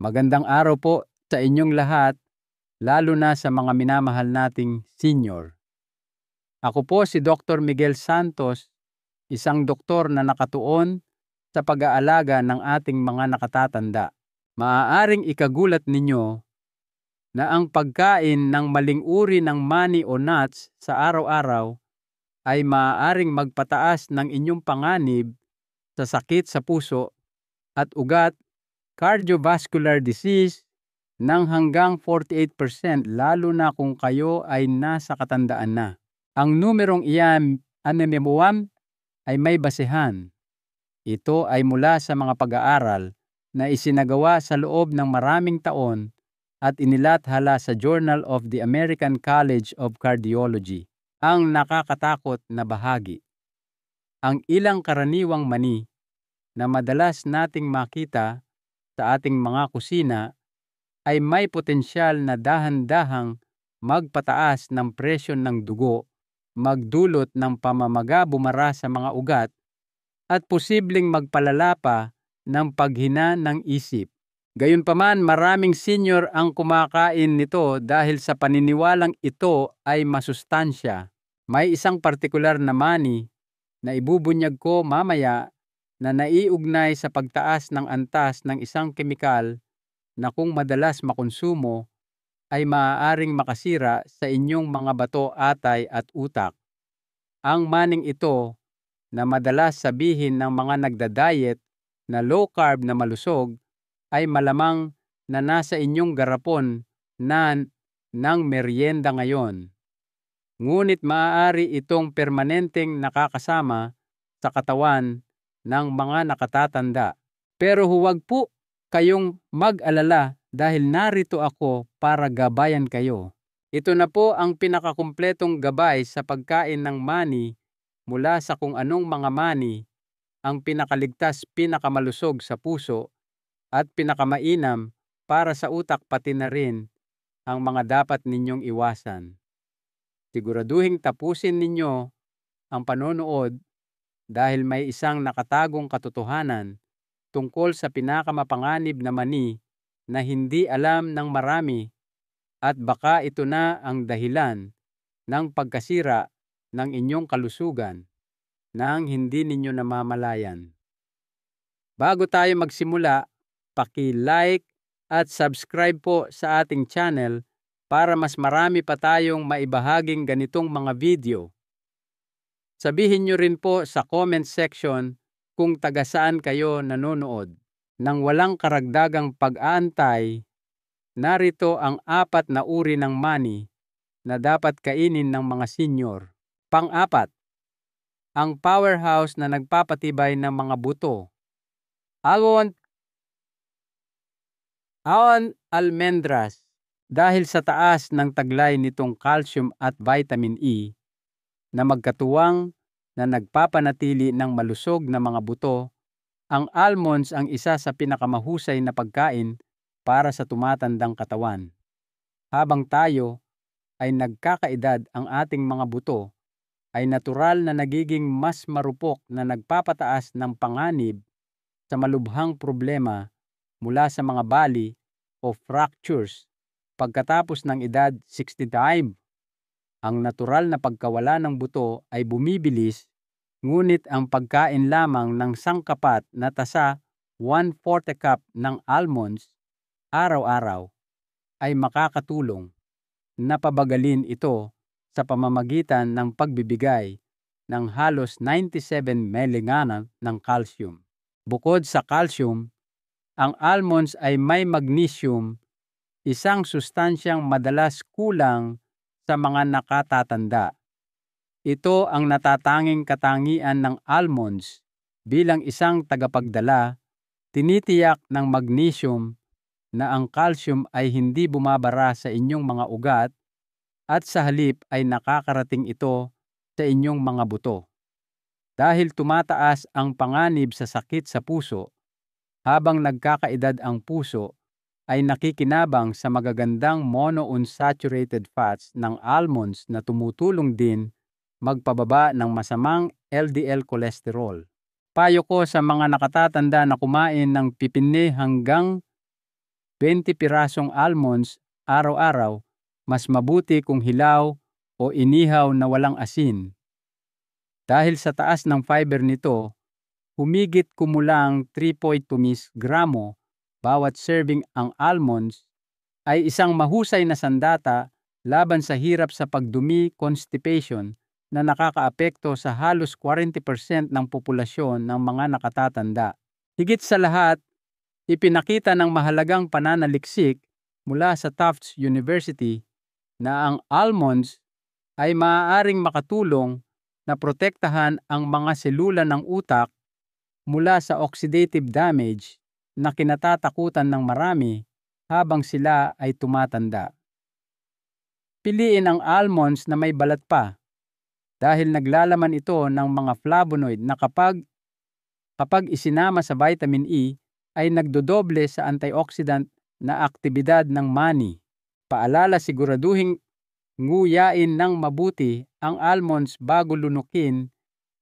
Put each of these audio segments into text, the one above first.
Magandang araw po sa inyong lahat, lalo na sa mga minamahal nating senior. Ako po si Dr. Miguel Santos, isang doktor na nakatuon sa pag-aalaga ng ating mga nakatatanda. Maaaring ikagulat ninyo na ang pagkain ng maling uri ng mani o nuts sa araw-araw ay maaaring magpataas ng inyong panganib sa sakit sa puso at ugat, cardiovascular disease, ng hanggang 48% lalo na kung kayo ay nasa katandaan na. Ang numerong iyan, ay may basehan. Ito ay mula sa mga pag-aaral na isinagawa sa loob ng maraming taon at inilathala sa Journal of the American College of Cardiology. Ang nakakatakot na bahagi. Ang ilang karaniwang mani na madalas nating makita sa ating mga kusina ay may potensyal na dahan-dahang magpataas ng presyon ng dugo, magdulot ng pamamaga bumara sa mga ugat, at posibleng magpalala pa ng paghina ng isip. Gayunpaman, maraming senior ang kumakain nito dahil sa paniniwalang ito ay masustansya. May isang partikular na mani na ibubunyag ko mamaya na naiugnay sa pagtaas ng antas ng isang kemikal na kung madalas makonsumo ay maaaring makasira sa inyong mga bato, atay at utak. Ang maning ito na madalas sabihin ng mga nagda-diet na low carb na malusog ay malamang na nasa inyong garapon na ng merienda ngayon. Ngunit maaari itong permanenteng nakakasama sa katawan ng mga nakatatanda. Pero huwag po kayong mag-alala dahil narito ako para gabayan kayo. Ito na po ang pinakakumpletong gabay sa pagkain ng mani mula sa kung anong mga mani ang pinakaligtas, pinakamalusog sa puso at pinakamainam para sa utak, pati na rin ang mga dapat ninyong iwasan. Siguraduhing tapusin ninyo ang panonood dahil may isang nakatagong katotohanan tungkol sa pinakamapanganib na mani na hindi alam ng marami at baka ito na ang dahilan ng pagkasira ng inyong kalusugan nang hindi ninyo namamalayan. Bago tayo magsimula, paki-like at subscribe po sa ating channel para mas marami pa tayong maibahaging ganitong mga video. Sabihin nyo rin po sa comment section kung taga saan kayo nanonood. Nang walang karagdagang pag-aantay, narito ang 4 na uri ng mani na dapat kainin ng mga senior. Pang-4, ang powerhouse na nagpapatibay ng mga buto. Almendras. Dahil sa taas ng taglay nitong calcium at vitamin E na magkatuwang na nagpapanatili ng malusog na mga buto, ang almonds ang isa sa pinakamahusay na pagkain para sa tumatandang katawan. Habang tayo ay nagkakaedad, ang ating mga buto ay natural na nagiging mas marupok na nagpapataas ng panganib sa malubhang problema mula sa mga bali o fractures pagkatapos ng edad 65. Ang natural na pagkawala ng buto ay bumibilis, ngunit ang pagkain lamang ng sangkapat na tasa 1/4 cup ng almonds araw-araw ay makakatulong na pabagalin ito sa pamamagitan ng pagbibigay ng halos 97 mg ng calcium. Bukod sa calcium, ang almonds ay may magnesium, isang sustansyang madalas kulang sa mga nakatatanda. Ito ang natatanging katangian ng almonds bilang isang tagapagdala, tinitiyak ng magnesium na ang calcium ay hindi bumabara sa inyong mga ugat at sa halip ay nakakarating ito sa inyong mga buto. Dahil tumataas ang panganib sa sakit sa puso, habang nagkakaedad ang puso, ay nakikinabang sa magagandang monounsaturated fats ng almonds na tumutulong din magpababa ng masamang LDL cholesterol. Payo ko sa mga nakatatanda na kumain ng pipino hanggang 20 pirasong almonds araw-araw, mas mabuti kung hilaw o inihaw na walang asin. Dahil sa taas ng fiber nito, humigit kumulang 3.2 gramo bawat serving ang almonds ay isang mahusay na sandata laban sa hirap sa pagdumi, constipation na nakakaapekto sa halos 40% ng populasyon ng mga nakatatanda. Higit sa lahat, ipinakita ng mahalagang pananaliksik mula sa Tufts University na ang almonds ay maaaring makatulong na protektahan ang mga selula ng utak mula sa oxidative damage na kinatatakutan ng marami habang sila ay tumatanda. Piliin ang almonds na may balat pa dahil naglalaman ito ng mga flavonoid na kapag isinama sa vitamin E ay nagdodoble sa antioxidant na aktibidad ng mani. Paalala, siguraduhin nguyain ng mabuti ang almonds bago lunukin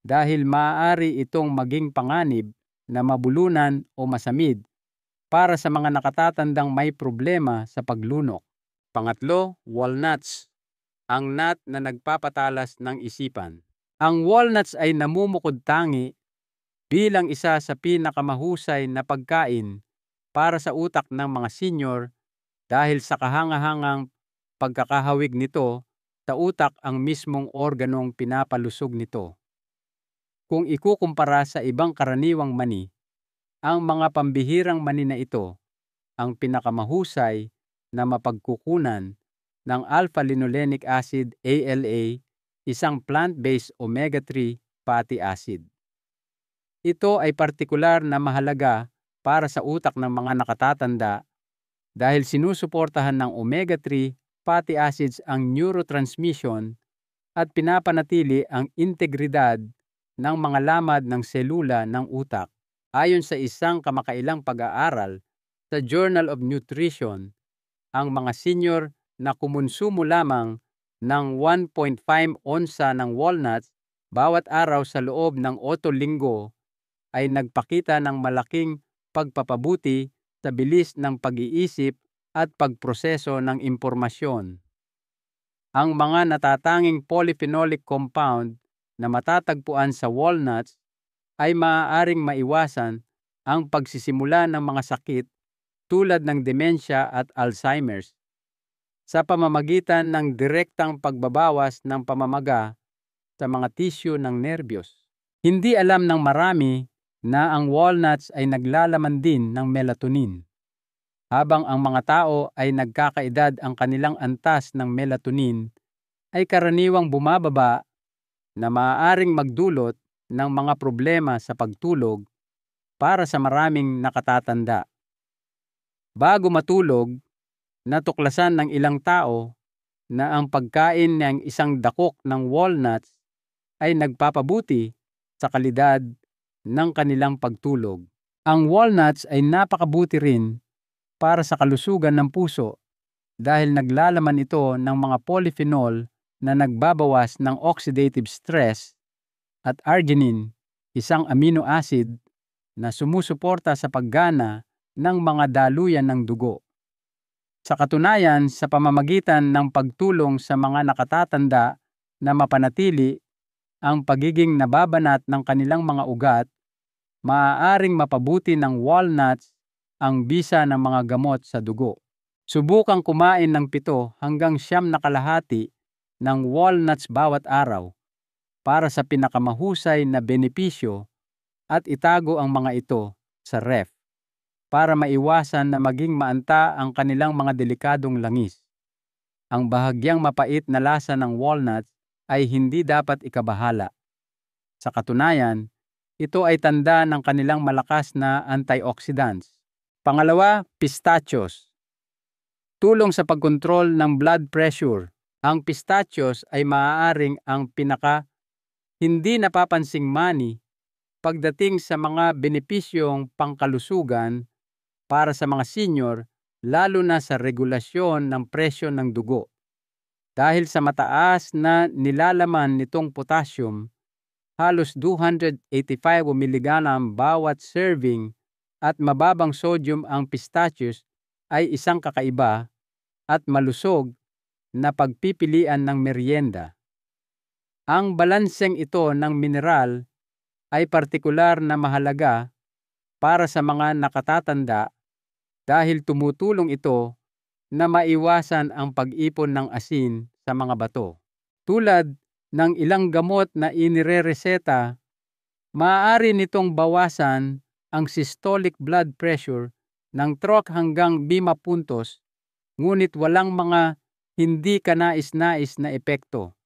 dahil maaari itong maging panganib na mabulunan o masamid para sa mga nakatatandang may problema sa paglunok. Pangatlo, walnuts, ang nut na nagpapatalas ng isipan. Ang walnuts ay namumukod-tangi bilang isa sa pinakamahusay na pagkain para sa utak ng mga senior dahil sa kahangahangang pagkakahawig nito sa utak ang mismong organong pinapalusog nito. Kung ikukumpara sa ibang karaniwang mani, ang mga pambihirang mani na ito ang pinakamahusay na mapagkukunan ng alpha-linolenic acid ALA, isang plant-based omega-3 fatty acid. Ito ay partikular na mahalaga para sa utak ng mga nakatatanda dahil sinusuportahan ng omega-3 fatty acids ang neurotransmission at pinapanatili ang integridad ng mga lamad ng selula ng utak. Ayon sa isang kamakailang pag-aaral sa Journal of Nutrition, ang mga senior na kumonsumo lamang ng 1.5 onsa ng walnuts bawat araw sa loob ng 8 linggo ay nagpakita ng malaking pagpapabuti sa bilis ng pag-iisip at pagproseso ng impormasyon. Ang mga natatanging polyphenolic compound na matatagpuan sa walnuts ay maaaring maiwasan ang pagsisimula ng mga sakit tulad ng demensya at Alzheimer's sa pamamagitan ng direktang pagbabawas ng pamamaga sa mga tisyu ng nerbiyos. Hindi alam ng marami na ang walnuts ay naglalaman din ng melatonin. Habang ang mga tao ay nagkakaedad, ang kanilang antas ng melatonin ay karaniwang bumababa na maaaring magdulot ng mga problema sa pagtulog para sa maraming nakatatanda. Bago matulog, natuklasan ng ilang tao na ang pagkain ng isang dakok ng walnuts ay nagpapabuti sa kalidad ng kanilang pagtulog. Ang walnuts ay napakabuti rin para sa kalusugan ng puso dahil naglalaman ito ng mga polyphenol na nagbabawas ng oxidative stress at arginine, isang amino acid na sumusuporta sa paggana ng mga daluyan ng dugo. Sa katunayan, sa pamamagitan ng pagtulong sa mga nakatatanda na mapanatili ang pagiging nababanat ng kanilang mga ugat, maaaring mapabuti ng walnuts ang bisa ng mga gamot sa dugo. Subukang kumain ng 7 hanggang 9 na kalahati ng walnuts bawat araw para sa pinakamahusay na benepisyo at itago ang mga ito sa ref para maiwasan na maging maanta ang kanilang mga delikadong langis. Ang bahagyang mapait na lasa ng walnuts ay hindi dapat ikabahala. Sa katunayan, ito ay tanda ng kanilang malakas na antioxidants. Pangalawa, pistachios. Tulong sa pagkontrol ng blood pressure. Ang pistachios ay maaaring ang hindi napapansing mani pagdating sa mga benepisyong pangkalusugan para sa mga senior, lalo na sa regulasyon ng presyon ng dugo. Dahil sa mataas na nilalaman nitong potassium, halos 285 mg bawat serving at mababang sodium ang pistachios ay isang kakaiba at malusog na pagpipilian ng merienda. Ang balanseng ito ng mineral ay partikular na mahalaga para sa mga nakatatanda dahil tumutulong ito na maiwasan ang pag-ipon ng asin sa mga bato. Tulad ng ilang gamot na inirereseta, maaari nitong bawasan ang systolic blood pressure ng 3 hanggang 5 puntos, ngunit walang mga hindi kanais-nais na epekto.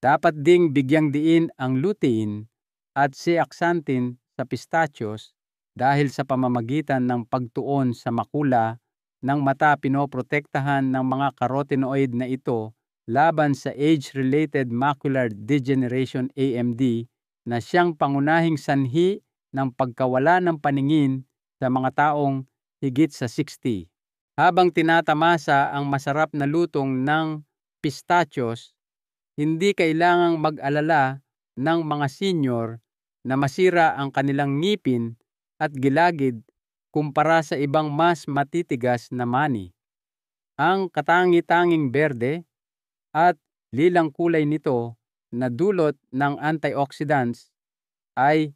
Dapat ding bigyang diin ang lutein at zeaxanthin sa pistachios dahil sa pamamagitan ng pagtuon sa makula ng mata pinoprotektahan ng mga carotenoid na ito laban sa age-related macular degeneration AMD na siyang pangunahing sanhi ng pagkawala ng paningin sa mga taong higit sa 60. Habang tinatamasa ang masarap na lutong ng pistachios, hindi kailangang mag-alala ng mga senior na masira ang kanilang ngipin at gilagid kumpara sa ibang mas matitigas na mani. Ang katangi-tanging berde at lilang kulay nito na dulot ng antioxidants ay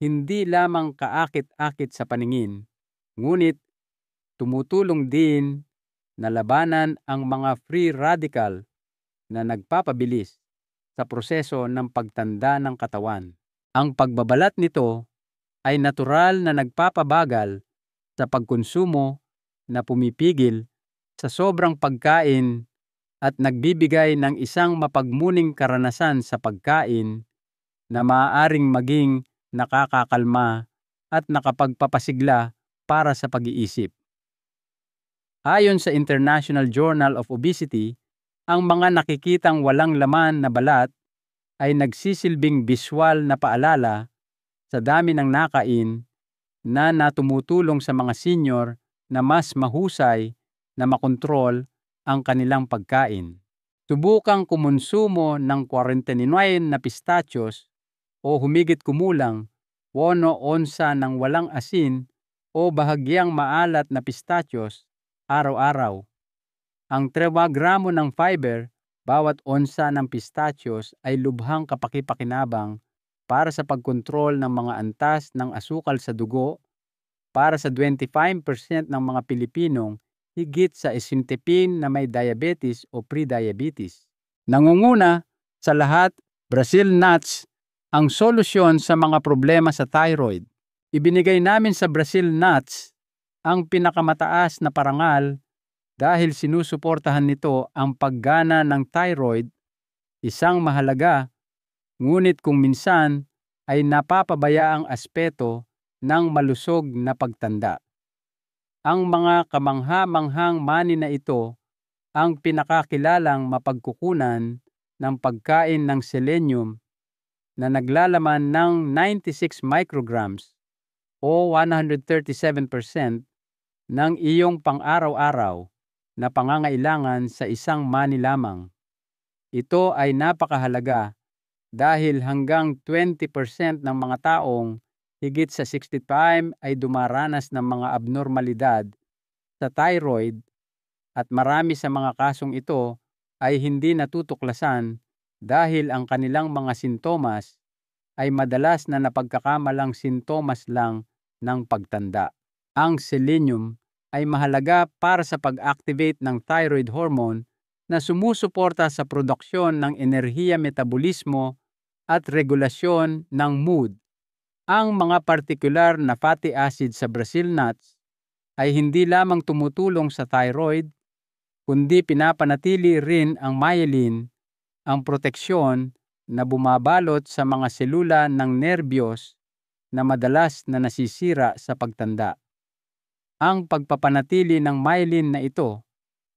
hindi lamang kaakit-akit sa paningin, ngunit tumutulong din na labanan ang mga free radical na nagpapabilis sa proseso ng pagtanda ng katawan. Ang pagbabalat nito ay natural na nagpapabagal sa pagkonsumo na pumipigil sa sobrang pagkain at nagbibigay ng isang mapagmuning karanasan sa pagkain na maaaring maging nakakakalma at nakapagpapasigla para sa pag-iisip. Ayon sa International Journal of Obesity, ang mga nakikitang walang laman na balat ay nagsisilbing biswal na paalala sa dami ng nakain na tumutulong sa mga senior na mas mahusay na makontrol ang kanilang pagkain. Subukang kumonsumo ng 49 na pistachios o humigit kumulang 1 onsa ng walang asin o bahagyang maalat na pistachios araw-araw. Ang 3 gramo ng fiber bawat onsa ng pistachios ay lubhang kapaki-pakinabang para sa pagkontrol ng mga antas ng asukal sa dugo para sa 25% ng mga Pilipinong higit sa isintepin na may diabetes o pre-diabetes. Nangunguna sa lahat, Brazil nuts ang solusyon sa mga problema sa thyroid. Ibinigay namin sa Brazil nuts ang pinakamataas na parangal dahil sinusuportahan nito ang paggana ng thyroid, isang mahalaga, ngunit kung minsan ay napapabayaang aspeto ng malusog na pagtanda. Ang mga kamangha-manghang mani na ito ang pinakakilalang mapagkukunan ng pagkain ng selenium na naglalaman ng 96 micrograms o 137% ng iyong pang-araw-araw na pangangailangan sa isang mani lamang. Ito ay napakahalaga dahil hanggang 20% ng mga taong higit sa 65 ay dumaranas ng mga abnormalidad sa thyroid at marami sa mga kasong ito ay hindi natutuklasan dahil ang kanilang mga sintomas ay madalas na napagkakamalang sintomas lang ng pagtanda. Ang selenium ay mahalaga para sa pag-activate ng thyroid hormone na sumusuporta sa produksyon ng enerhiya, metabolismo at regulasyon ng mood. Ang mga partikular na fatty acid sa Brazil nuts ay hindi lamang tumutulong sa thyroid, kundi pinapanatili rin ang myelin, ang proteksyon na bumabalot sa mga selula ng nerbiyos na madalas na nasisira sa pagtanda. Ang pagpapanatili ng myelin na ito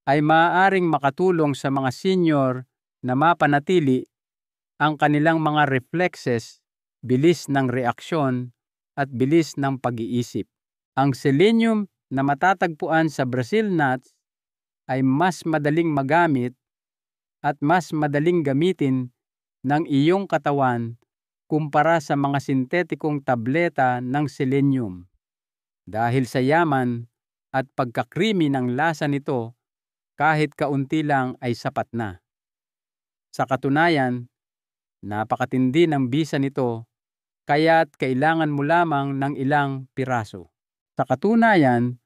ay maaaring makatulong sa mga senior na mapanatili ang kanilang mga reflexes, bilis ng reaksyon at bilis ng pag-iisip. Ang selenium na matatagpuan sa Brazil nuts ay mas madaling magamit at mas madaling gamitin ng iyong katawan kumpara sa mga sintetikong tableta ng selenium. Dahil sa yaman at pagkakrimi ng lasa nito kahit kaunti lang ay sapat na. Sa katunayan, napakatindi ng bisa nito kaya't kailangan mo lamang ng ilang piraso. Sa katunayan,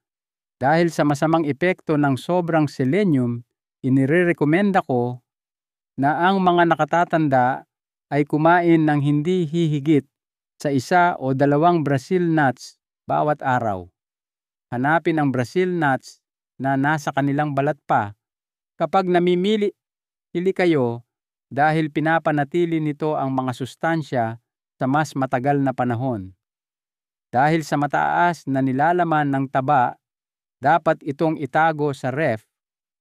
dahil sa masamang epekto ng sobrang selenium, inirekomenda ko na ang mga nakatatanda ay kumain ng hindi hihigit sa 1 o 2 Brazil nuts bawat araw. Hanapin ang Brazil nuts na nasa kanilang balat pa kapag namimili kayo dahil pinapanatili nito ang mga sustansya sa mas matagal na panahon. Dahil sa mataas na nilalaman ng taba, dapat itong itago sa ref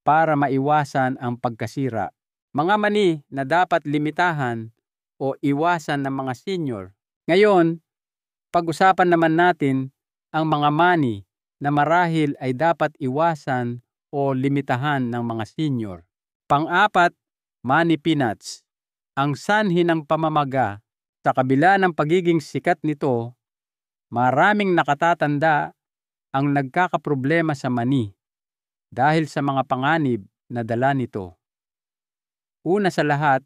para maiwasan ang pagkasira. Mga mani na dapat limitahan o iwasan ng mga senior. Ngayon, pag-usapan naman natin ang mga mani na marahil ay dapat iwasan o limitahan ng mga senior. Pang-apat, mani peanuts. Ang sanhi ng pamamaga. Sa kabila ng pagiging sikat nito, maraming nakatatanda ang nagkakaproblema sa mani dahil sa mga panganib na dala nito. Una sa lahat,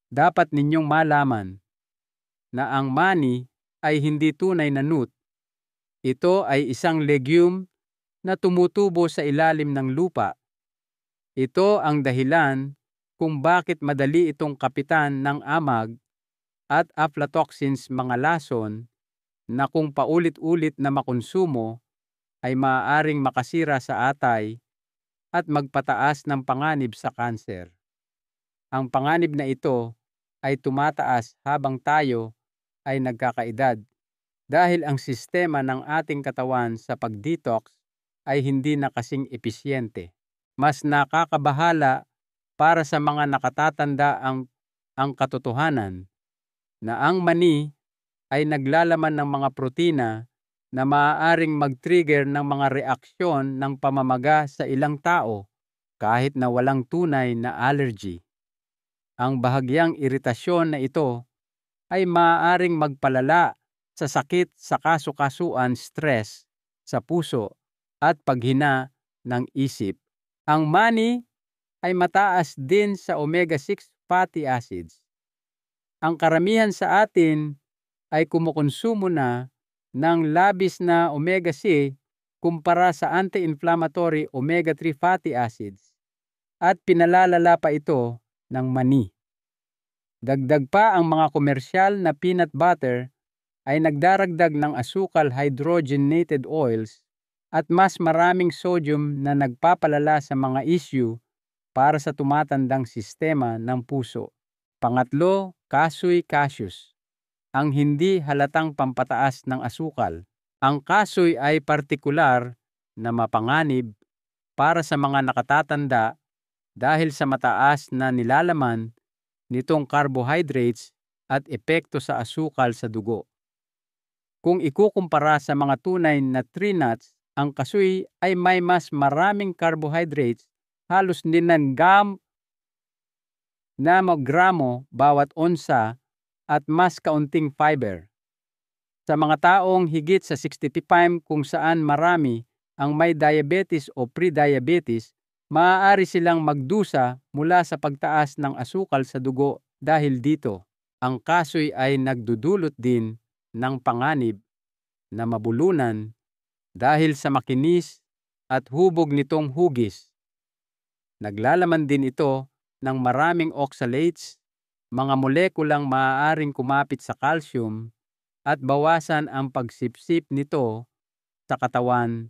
dapat ninyong malaman na ang mani ay hindi tunay na nut. Ito ay isang legume na tumutubo sa ilalim ng lupa. Ito ang dahilan kung bakit madali itong kapitan ng amag at aflatoxins, mga lason na kung paulit-ulit na makonsumo ay maaaring makasira sa atay at magpataas ng panganib sa kanser. Ang panganib na ito ay tumataas habang tayo ay nagkakaedad dahil ang sistema ng ating katawan sa pag-detox ay hindi na kasing episyente. Mas nakakabahala para sa mga nakatatanda ang katotohanan na ang mani ay naglalaman ng mga protina na maaaring mag-trigger ng mga reaksyon ng pamamaga sa ilang tao kahit na walang tunay na allergy. Ang bahagyang iritasyon na ito ay maaaring magpalala sa sakit sa kasukasuan, stress sa puso at paghina ng isip. Ang mani ay mataas din sa omega-6 fatty acids. Ang karamihan sa atin ay kumukonsumo na ng labis na omega-6 kumpara sa anti-inflammatory omega-3 fatty acids at pinalalala pa ito ng mani. Dagdag pa, ang mga komersyal na peanut butter ay nagdaragdag ng asukal, hydrogenated oils at mas maraming sodium na nagpapalala sa mga issue para sa tumatandang sistema ng puso. Pangatlo, kasoy cashews. Ang hindi halatang pampataas ng asukal. Ang kasoy ay partikular na mapanganib para sa mga nakatatanda dahil sa mataas na nilalaman nitong carbohydrates at epekto sa asukal sa dugo. Kung ikukumpara sa mga tunay na tree nuts, ang kasoy ay may mas maraming carbohydrates, halos 9 gramo bawat onsa at mas kaunting fiber. Sa mga taong higit sa 65 kung saan marami ang may diabetes o pre-diabetes, maaari silang magdusa mula sa pagtaas ng asukal sa dugo dahil dito. Ang kasoy ay nagdudulot din ng panganib na mabulunan dahil sa makinis at hubog nitong hugis. Naglalaman din ito ng maraming oxalates, mga molekulang maaaring kumapit sa calcium at bawasan ang pagsipsip nito sa katawan,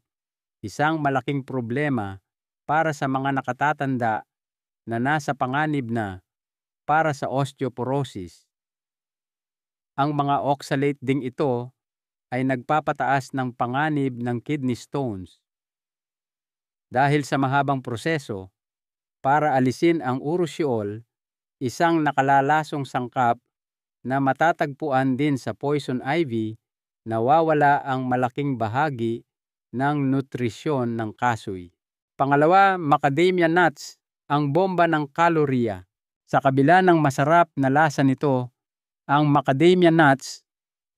isang malaking problema para sa mga nakatatanda na nasa panganib na para sa osteoporosis. Ang mga oxalate ding ito ay nagpapataas ng panganib ng kidney stones. Dahil sa mahabang proseso para alisin ang urushiol, isang nakalalasong sangkap na matatagpuan din sa poison ivy, nawawala ang malaking bahagi ng nutrisyon ng kasoy. Pangalawa, macadamia nuts, ang bomba ng kalorya. Sa kabila ng masarap na lasa nito, ang macadamia nuts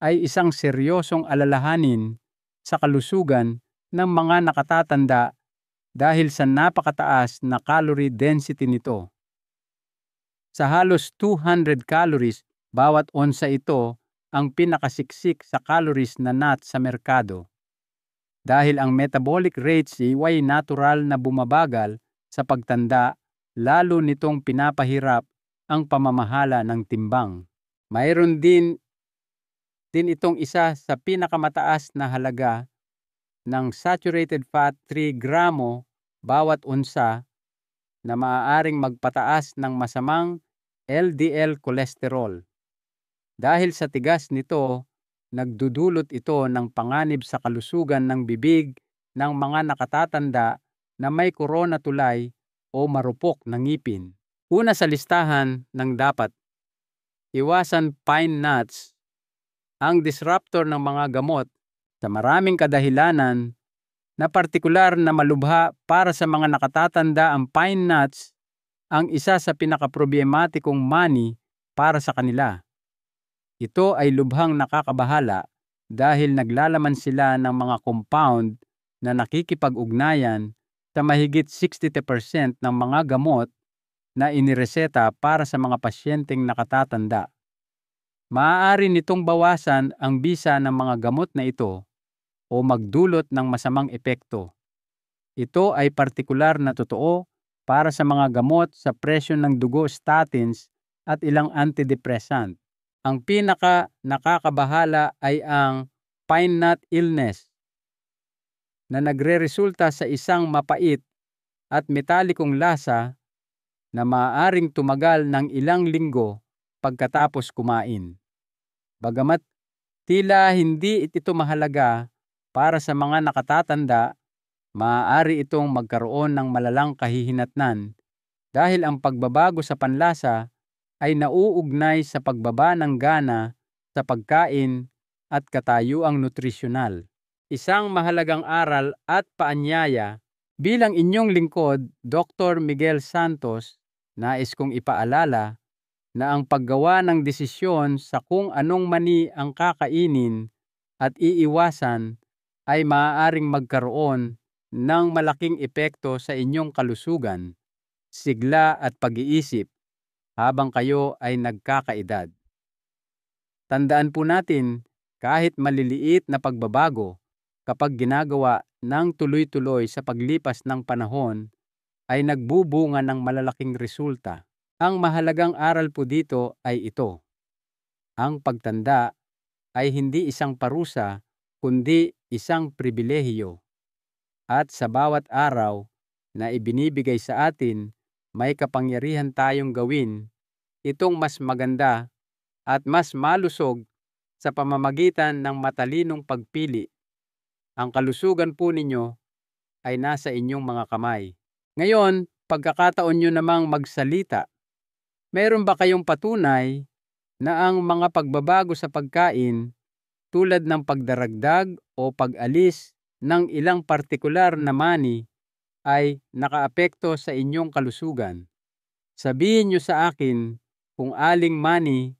ay isang seryosong alalahanin sa kalusugan ng mga nakatatanda dahil sa napakataas na calorie density nito. Sa halos 200 calories bawat onsa, ito ang pinakasiksik sa calories na nut sa merkado. Dahil ang metabolic rate ay natural na bumabagal sa pagtanda, lalo nitong pinapahirap ang pamamahala ng timbang. Mayroon din itong isa sa pinakamataas na halaga ng saturated fat, 3 gramo bawat onsa, na maaaring magpataas ng masamang LDL cholesterol. Dahil sa tigas nito, nagdudulot ito ng panganib sa kalusugan ng bibig ng mga nakatatanda na may korona tulay o marupok na ngipin. Una sa listahan ng dapat iwasan pine nuts, ang disruptor ng mga gamot sa maraming kadahilanan, na partikular na malubha para sa mga nakatatanda. Ang pine nuts ang isa sa pinakaproblematikong mani para sa kanila. Ito ay lubhang nakakabahala dahil naglalaman sila ng mga compound na nakikipag-ugnayan sa mahigit 60% ng mga gamot na inireseta para sa mga pasyenteng nakatatanda. Maaari nitong bawasan ang bisa ng mga gamot na ito o magdulot ng masamang epekto. Ito ay partikular na totoo para sa mga gamot sa presyon ng dugo, statins at ilang antidepressant. Ang pinaka nakakabahala ay ang pine nut illness na nagreresulta sa isang mapait at metalikong lasa na maaaring tumagal ng ilang linggo pagkatapos kumain. Bagamat tila hindi ito mahalaga para sa mga nakatatanda, maaari itong magkaroon ng malalang kahihinatnan dahil ang pagbabago sa panlasa ay nauugnay sa pagbaba ng gana sa pagkain at katayuang nutrisyonal. Isang mahalagang aral at paanyaya bilang inyong lingkod, Dr. Miguel Santos, nais kong ipaalala na ang paggawa ng desisyon sa kung anong mani ang kakainin at iiwasan ay maaaring magkaroon ng malaking epekto sa inyong kalusugan, sigla at pag-iisip habang kayo ay nagkakaedad. Tandaan po natin, kahit maliliit na pagbabago, kapag ginagawa ng tuloy-tuloy sa paglipas ng panahon, ay nagbubunga ng malalaking resulta. Ang mahalagang aral po dito ay ito: ang pagtanda ay hindi isang parusa, kundi isang pribilehiyo. At sa bawat araw na ibinibigay sa atin, may kapangyarihan tayong gawin itong mas maganda at mas malusog sa pamamagitan ng matalinong pagpili. Ang kalusugan po ninyo ay nasa inyong mga kamay. Ngayon, pagkakataon nyo namang magsalita. Meron ba kayong patunay na ang mga pagbabago sa pagkain tulad ng pagdaragdag o pag-alis ng ilang partikular na mani ay nakaapekto sa inyong kalusugan? Sabihin nyo sa akin kung aling mani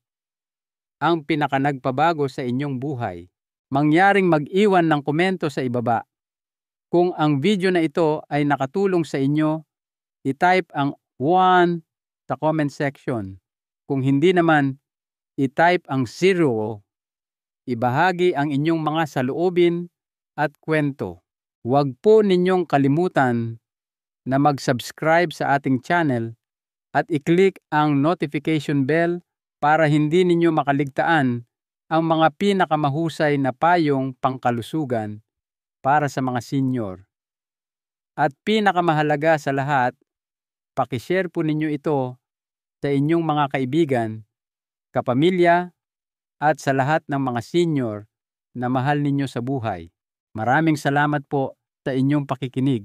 ang pinakanagpabago sa inyong buhay. Mangyaring mag-iwan ng komento sa ibaba. Kung ang video na ito ay nakatulong sa inyo, i-type ang 1 sa comment section. Kung hindi naman, i-type ang 0. Ibahagi ang inyong mga saloobin at kwento. Huwag po ninyong kalimutan na mag-subscribe sa ating channel at i-click ang notification bell para hindi ninyo makaligtaan ang mga pinakamahusay na payong pangkalusugan para sa mga senior. At pinakamahalaga sa lahat, pakishare po ninyo ito sa inyong mga kaibigan, kapamilya, at sa lahat ng mga senior na mahal ninyo sa buhay. Maraming salamat po sa inyong pakikinig.